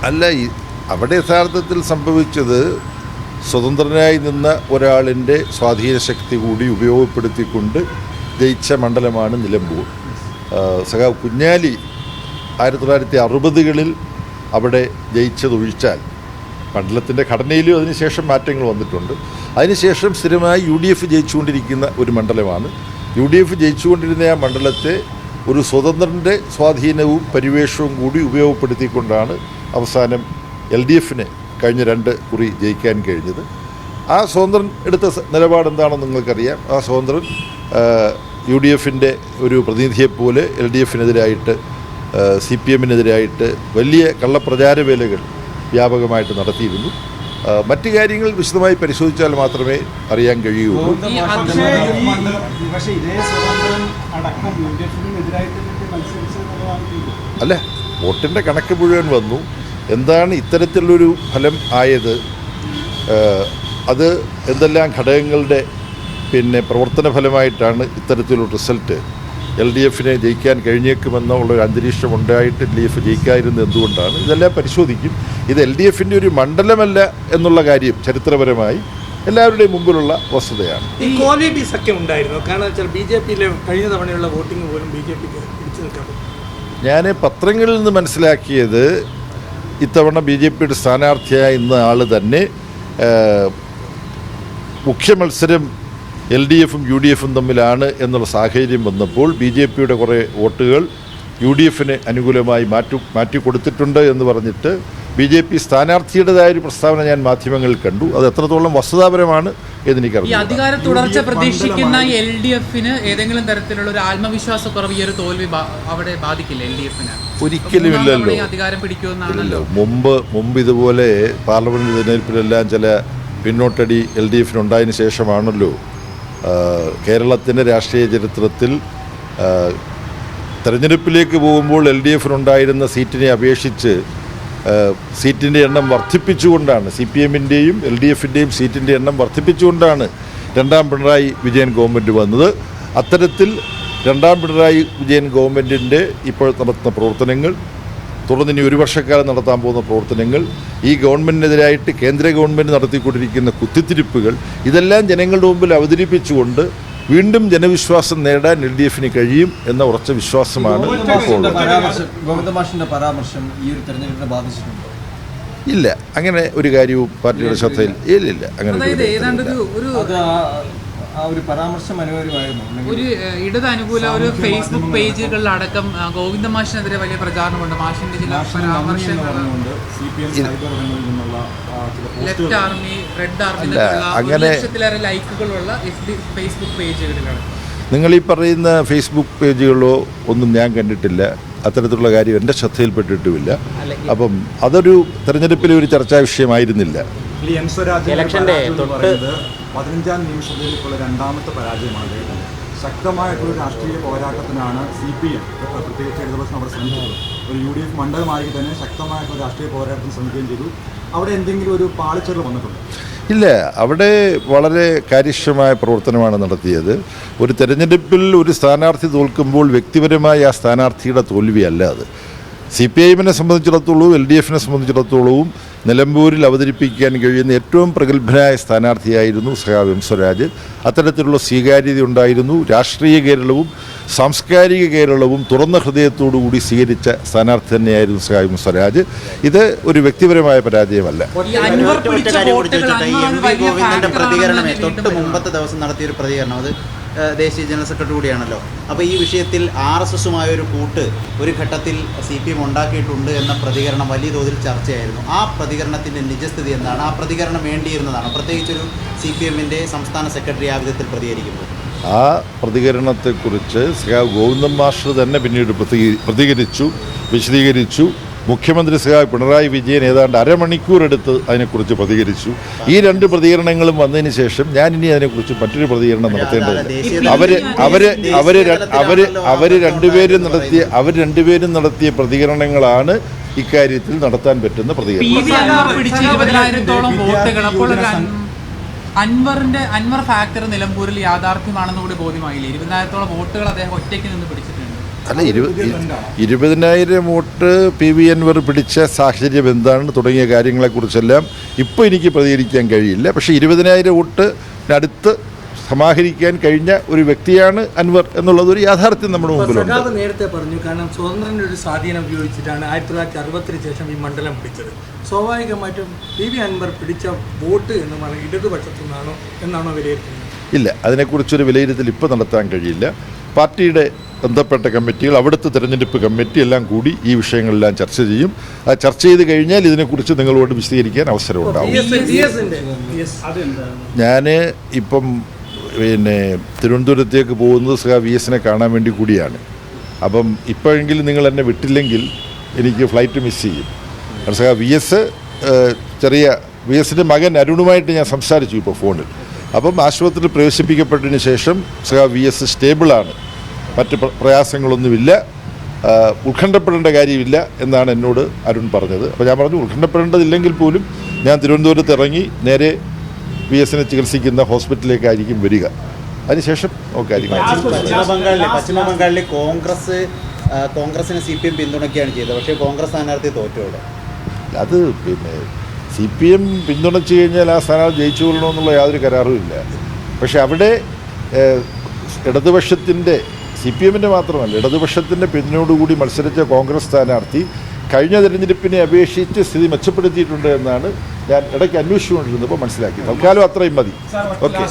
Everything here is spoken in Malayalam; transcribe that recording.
അല്ല, അവിടെ യഥാർത്ഥത്തിൽ സംഭവിച്ചത് സ്വതന്ത്രനായി നിന്ന ഒരാളിൻ്റെ സ്വാധീന ശക്തി കൂടി ഉപയോഗപ്പെടുത്തിക്കൊണ്ട് ജയിച്ച മണ്ഡലമാണ് നിലമ്പൂർ. സഖാവ് കുഞ്ഞാലി 1960കളിൽ അവിടെ ജയിച്ചതൊഴിച്ചാൽ മണ്ഡലത്തിൻ്റെ ഘടനയിലും അതിനുശേഷം മാറ്റങ്ങൾ വന്നിട്ടുണ്ട്. അതിനുശേഷം സ്ഥിരമായി UDF ജയിച്ചുകൊണ്ടിരിക്കുന്ന ഒരു മണ്ഡലമാണ്. UDF ജയിച്ചുകൊണ്ടിരുന്ന ആ മണ്ഡലത്തെ ഒരു സ്വതന്ത്രൻ്റെ സ്വാധീനവും പരിവേഷവും കൂടി ഉപയോഗപ്പെടുത്തിക്കൊണ്ടാണ് അവസാനം LDFന് കഴിഞ്ഞ 2 കുറി ജയിക്കാൻ കഴിഞ്ഞത്. ആ സ്വതന്ത്രൻ എടുത്ത നിലപാട് എന്താണെന്ന് നിങ്ങൾക്കറിയാം. ആ സ്വതന്ത്രൻ UDFൻ്റെ ഒരു പ്രതിനിധിയെപ്പോലെ LDFനെതിരായിട്ട് CPMനെതിരായിട്ട് വലിയ കള്ളപ്രചാരവേലകൾ വ്യാപകമായിട്ട് നടത്തിയിരുന്നു. മറ്റു കാര്യങ്ങൾ വിശദമായി പരിശോധിച്ചാൽ മാത്രമേ അറിയാൻ കഴിയുള്ളൂ. അല്ല, വോട്ടിൻ്റെ കണക്ക് മുഴുവൻ വന്നു. എന്താണ് ഇത്തരത്തിലുള്ളൊരു ഫലം ആയത്? അത് എന്തെല്ലാം ഘടകങ്ങളുടെ പ്രവർത്തന ഫലമായിട്ടാണ് ഇത്തരത്തിലുള്ള റിസൾട്ട് LDFനെ ജയിക്കാൻ കഴിഞ്ഞേക്കുമെന്നുള്ളൊരു അന്തരീക്ഷം ഉണ്ടായിട്ട് LDF ജയിക്കാതിരുന്നത് എന്തുകൊണ്ടാണ്? ഇതെല്ലാം പരിശോധിക്കും. ഇത് LDFൻ്റെ ഒരു മണ്ഡലമല്ല എന്നുള്ള കാര്യം ചരിത്രപരമായി എല്ലാവരുടെയും മുമ്പിലുള്ള വസ്തുതയാണ്. ഈ ക്വാളിറ്റി സഖ്യം ഉണ്ടായിരുന്നു. കാരണം വെച്ചാൽ BJPയിലെ കഴിഞ്ഞ തവണയുള്ള വോട്ടിംഗ് പോലും BJPക്ക് പിടിച്ചു നിൽക്കാൻ. ഞാൻ പത്രങ്ങളിൽ നിന്ന് മനസ്സിലാക്കിയത് ഇത്തവണ BJPയുടെ സ്ഥാനാർത്ഥിയായ ഇന്ന ആൾ തന്നെ മുഖ്യ മത്സരം LDFും UDFും തമ്മിലാണ് എന്നുള്ള സാഹചര്യം വന്നപ്പോൾ BJPയുടെ കുറേ വോട്ടുകൾ UDFന് അനുകൂലമായി മാറ്റിക്കൊടുത്തിട്ടുണ്ട് എന്ന് പറഞ്ഞിട്ട് BJP സ്ഥാനാർത്ഥിയുടേതായൊരു പ്രസ്താവന ഞാൻ മാധ്യമങ്ങളിൽ കണ്ടു. അത് എത്രത്തോളം വസ്തുതാപരമാണ് എന്നെനിക്കറിയാം. ഈ അധികാര തുടർച്ച പ്രതീക്ഷിക്കുന്ന LDFന് ഏതെങ്കിലും തരത്തിലുള്ള ഒരു ആത്മവിശ്വാസക്കുറവ് ഈ ഒരു തോൽവി അവിടെ ബാധിക്കില്ല LDFന്? ഒരിക്കലും ഇല്ലല്ലോ. അധികാരം പിടിക്കുമെന്നാണല്ലോ. മുമ്പ് ഇതുപോലെ പാർലമെന്റ് തിരഞ്ഞെടുപ്പിലെല്ലാം ചില പിന്നോട്ടടി LDFനുണ്ടായതിനു ശേഷമാണല്ലോ കേരളത്തിൻ്റെ രാഷ്ട്രീയ ചരിത്രത്തിൽ തെരഞ്ഞെടുപ്പിലേക്ക് പോകുമ്പോൾ LDFനുണ്ടായിരുന്ന സീറ്റിനെ അപേക്ഷിച്ച് സീറ്റിൻ്റെ എണ്ണം വർദ്ധിപ്പിച്ചുകൊണ്ടാണ്, CPMൻ്റെയും LDFൻ്റെയും സീറ്റിൻ്റെ എണ്ണം വർദ്ധിപ്പിച്ചുകൊണ്ടാണ് 2ാം പിണറായി വിജയൻ ഗവൺമെൻറ് വന്നത്. അത്തരത്തിൽ 2ാം പിണറായി വിജയൻ ഗവൺമെൻറ്റിൻ്റെ ഇപ്പോൾ നടത്തുന്ന പ്രവർത്തനങ്ങൾ, തുടർന്ന് ഇനി 1 വർഷക്കാലം നടത്താൻ പോകുന്ന പ്രവർത്തനങ്ങൾ, ഈ ഗവൺമെൻറ്റിനെതിരായിട്ട് കേന്ദ്ര ഗവൺമെൻറ് നടത്തിക്കൊണ്ടിരിക്കുന്ന കുത്തിത്തിരിപ്പുകൾ, ഇതെല്ലാം ജനങ്ങളുടെ മുമ്പിൽ അവതരിപ്പിച്ചുകൊണ്ട് വീണ്ടും ജനവിശ്വാസം നേടാൻ LDFന് കഴിയും എന്ന ഉറച്ച വിശ്വാസമാണ് ഇപ്പോൾ. ഇല്ല, അങ്ങനെ ഒരു കാര്യവും പാർട്ടിയുടെ ശ്രദ്ധയിൽ ഇല്ല. അങ്ങനെ ഒരു പരാമർശം അനിവാര്യമായിരുന്നു. ഒരു ഇടത് അനുകൂല ഒരു ഫേസ്ബുക്ക് പേജുകളിലടക്കം ഗോവിന്ദ മാഷിനെതിരെ വലിയ പ്രചാരണമുണ്ട്. മാഷിന്റെ ചില പരാമർശങ്ങളുണ്ട്. ലെഫ്റ്റ് ആർമി, റെഡ് ആർമി അങ്ങനെ ലൈക്കുകളുള്ള ഫേസ്ബുക്ക് പേജുകളിലാണ്. നിങ്ങൾ ഈ പറയുന്ന ഫേസ്ബുക്ക് പേജുകളോ ഒന്നും ഞാൻ കണ്ടിട്ടില്ല. അത്തരത്തിലുള്ള കാര്യം എൻ്റെ ശ്രദ്ധയിൽപ്പെട്ടിട്ടുമില്ല. അപ്പം അതൊരു തെരഞ്ഞെടുപ്പിലെ ഒരു ചർച്ചാ വിഷയമായിരുന്നില്ല. ഇലക്ഷൻ്റെ 15ാം നിമിഷത്തിലേക്കുള്ള 2ാമത്തെ പരാജയമാണ്. ശക്തമായിട്ടുള്ള രാഷ്ട്രീയ പോരാട്ടത്തിനാണ് CPM പ്രത്യേകിച്ച് ഇടതുപക്ഷം അവിടെ ശ്രമിച്ചത്. ഒരു UDF മണ്ഡലമായി തന്നെ ശക്തമായിട്ടുള്ള രാഷ്ട്രീയ പോരാട്ടത്തിന് ശ്രമിക്കുകയും ചെയ്തു. അവിടെ എന്തെങ്കിലും ഒരു പാളിച്ചകൾ വന്നിട്ടുണ്ട്? ഇല്ല, അവിടെ വളരെ കാര്യക്ഷമമായ പ്രവർത്തനമാണ് നടത്തിയത്. ഒരു തെരഞ്ഞെടുപ്പിൽ ഒരു സ്ഥാനാർത്ഥി തോൽക്കുമ്പോൾ വ്യക്തിപരമായ ആ സ്ഥാനാർത്ഥിയുടെ തോൽവിയല്ല അത്. CPIഎമ്മിനെ സംബന്ധിച്ചിടത്തോളവും LDFനെ സംബന്ധിച്ചിടത്തോളവും നിലമ്പൂരിൽ അവതരിപ്പിക്കാൻ കഴിയുന്ന ഏറ്റവും പ്രഗത്ഭനായ സ്ഥാനാർത്ഥിയായിരുന്നു സഖാവ് M. സ്വരാജ്. അത്തരത്തിലുള്ള സ്വീകാര്യത ഉണ്ടായിരുന്നു. രാഷ്ട്രീയ കേരളവും സാംസ്കാരിക കേരളവും തുറന്ന ഹൃദയത്തോടുകൂടി സ്വീകരിച്ച സ്ഥാനാർത്ഥി തന്നെയായിരുന്നു സഖാവ് M. സ്വരാജ്. ഇത് ഒരു വ്യക്തിപരമായ പരാജയമല്ല. പ്രതികരണമേ തൊട്ട് മുമ്പത്തെ ദിവസം നടത്തിയൊരു പ്രതികരണം, അത് ദേശീയ ജനറൽ സെക്രട്ടറി കൂടിയാണല്ലോ. അപ്പോൾ ഈ വിഷയത്തിൽ RSSുമായ ഒരു കൂട്ട് ഒരു ഘട്ടത്തിൽ CPM ഉണ്ടാക്കിയിട്ടുണ്ട് എന്ന പ്രതികരണം വലിയ തോതിൽ ചർച്ചയായിരുന്നു. ആ പ്രതികരണത്തിൻ്റെ നിജസ്ഥിതി എന്താണ്? ആ പ്രതികരണം വേണ്ടിയിരുന്നതാണ്, പ്രത്യേകിച്ചൊരു CPMൻ്റെ സംസ്ഥാന സെക്രട്ടറി ആ വിധത്തിൽ പ്രതികരിക്കുന്നത്? ആ പ്രതികരണത്തെക്കുറിച്ച് സഖാവ് ഗോവിന്ദൻ മാസ്റ്റർ തന്നെ പിന്നീട് പ്രതികരിച്ചു, വിശദീകരിച്ചു. മുഖ്യമന്ത്രി സഖാവ് പിണറായി വിജയൻ ഏതാണ്ട് അരമണിക്കൂറെടുത്ത് അതിനെക്കുറിച്ച് പ്രതികരിച്ചു. ഈ 2 പ്രതികരണങ്ങളും വന്നതിന് ശേഷം ഞാൻ ഇനി അതിനെക്കുറിച്ച് മറ്റൊരു പ്രതികരണം നടത്തേണ്ടതില്ല. അവർ രണ്ടുപേരും നടത്തിയ പ്രതികരണങ്ങളാണ് ഇക്കാര്യത്തിൽ നടത്താൻ പറ്റുന്ന പ്രതികരണം. അൻവർ ഫാക്ടർ നിലമ്പൂരിൽ യാഥാർത്ഥ്യമാണെന്ന് കൂടി ബോധ്യമായില്ലേ? 20,000-ഓളം വോട്ടുകൾ അദ്ദേഹം ഒറ്റയ്ക്ക് നിന്ന് പിടിച്ചിട്ടുണ്ട്. അല്ല 20,000 വോട്ട് PV അൻവർ പിടിച്ച സാഹചര്യം എന്താണ് തുടങ്ങിയ കാര്യങ്ങളെക്കുറിച്ചെല്ലാം ഇപ്പോൾ എനിക്ക് പ്രതികരിക്കാൻ കഴിയില്ല. പക്ഷേ 20,000 വോട്ടിനടുത്ത് സമാഹരിക്കാൻ കഴിഞ്ഞ ഒരു വ്യക്തിയാണ് അൻവർ എന്നുള്ളത് ഒരു യാഥാർത്ഥ്യം നമ്മുടെ മുമ്പിലുണ്ട്. സഖാവ് നേരത്തെ പറഞ്ഞു, കാരണം സ്വതന്ത്രൻ്റെ ഒരു സ്വാധീനം ഉപയോഗിച്ചിട്ടാണ് 1960 ശേഷം ഈ മണ്ഡലം പിടിച്ചത്. സ്വാഭാവികമായിട്ടും PV അൻവർ പിടിച്ച വോട്ട് എന്ന് പറയുന്നത് ഇടതുപക്ഷത്തു നിന്നാണോ എന്നാണോ വിലയിരുത്തുന്നത്? ഇല്ല, അതിനെക്കുറിച്ചൊരു വിലയിരുത്തൽ ഇപ്പോൾ നടത്താൻ കഴിയില്ല. പാർട്ടിയുടെ ബന്ധപ്പെട്ട കമ്മിറ്റികൾ, അവിടുത്തെ തെരഞ്ഞെടുപ്പ് കമ്മിറ്റി എല്ലാം കൂടി ഈ വിഷയങ്ങളെല്ലാം ചർച്ച ചെയ്യും. ആ ചർച്ച ചെയ്ത് കഴിഞ്ഞാൽ ഇതിനെക്കുറിച്ച് നിങ്ങളോട് വിശദീകരിക്കാൻ അവസരമുണ്ടാവും. ഞാൻ ഇപ്പം തിരുവനന്തപുരത്തേക്ക് പോകുന്നത് VS കാണാൻ വേണ്ടി കൂടിയാണ്. അപ്പം ഇപ്പോഴെങ്കിലും നിങ്ങൾ എന്നെ വിട്ടില്ലെങ്കിൽ എനിക്ക് ഫ്ലൈറ്റ് മിസ് ചെയ്യും. VS VSൻ്റെ മകൻ അരുണുമായിട്ട് ഞാൻ സംസാരിച്ചു ഇപ്പോൾ ഫോണിൽ. അപ്പം ആശുപത്രിയിൽ പ്രവേശിപ്പിക്കപ്പെട്ടതിന് ശേഷം VS സ്റ്റേബിളാണ്, മറ്റ് പ്രയാസങ്ങളൊന്നുമില്ല, ഉത്കണ്ഠപ്പെടേണ്ട കാര്യമില്ല എന്നാണ് എന്നോട് അരുൺ പറഞ്ഞത്. അപ്പോൾ ഞാൻ പറഞ്ഞു ഉത്കണ്ഠപ്പെടേണ്ടതില്ലെങ്കിൽ പോലും ഞാൻ തിരുവനന്തപുരത്ത് ഇറങ്ങി നേരെ VSനെ ചികിത്സിക്കുന്ന ഹോസ്പിറ്റലിലേക്കായിരിക്കും വരിക. അതിനുശേഷം കാര്യങ്ങൾ. പശ്ചിമ ബംഗാളിലെ കോൺഗ്രസിനെ CPM പിന്തുണയ്ക്കുകയാണ് ചെയ്തത്. പക്ഷേ കോൺഗ്രസ് സ്ഥാനാർത്ഥി തോറ്റോടെ അത് CPM പിന്തുണച്ചു കഴിഞ്ഞാൽ ആ സ്ഥാനാർത്ഥി ജയിച്ചു കൊള്ളണമെന്നുള്ള യാതൊരു കരാറും ഇല്ല. പക്ഷെ അവിടെ ഇടതുപക്ഷത്തിൻ്റെ CPMൻ്റെ മാത്രമല്ല ഇടതുപക്ഷത്തിൻ്റെ പിന്തുണയോടുകൂടി മത്സരിച്ച കോൺഗ്രസ് സ്ഥാനാർത്ഥി കഴിഞ്ഞ തെരഞ്ഞെടുപ്പിനെ അപേക്ഷിച്ച് സ്ഥിതി മെച്ചപ്പെടുത്തിയിട്ടുണ്ട് എന്നാണ് ഞാൻ ഇടയ്ക്ക് അന്വേഷിച്ചുകൊണ്ടിരുന്നപ്പോൾ മനസ്സിലാക്കിയത്. തൽക്കാലം അത്രയും മതി. ഓക്കെ.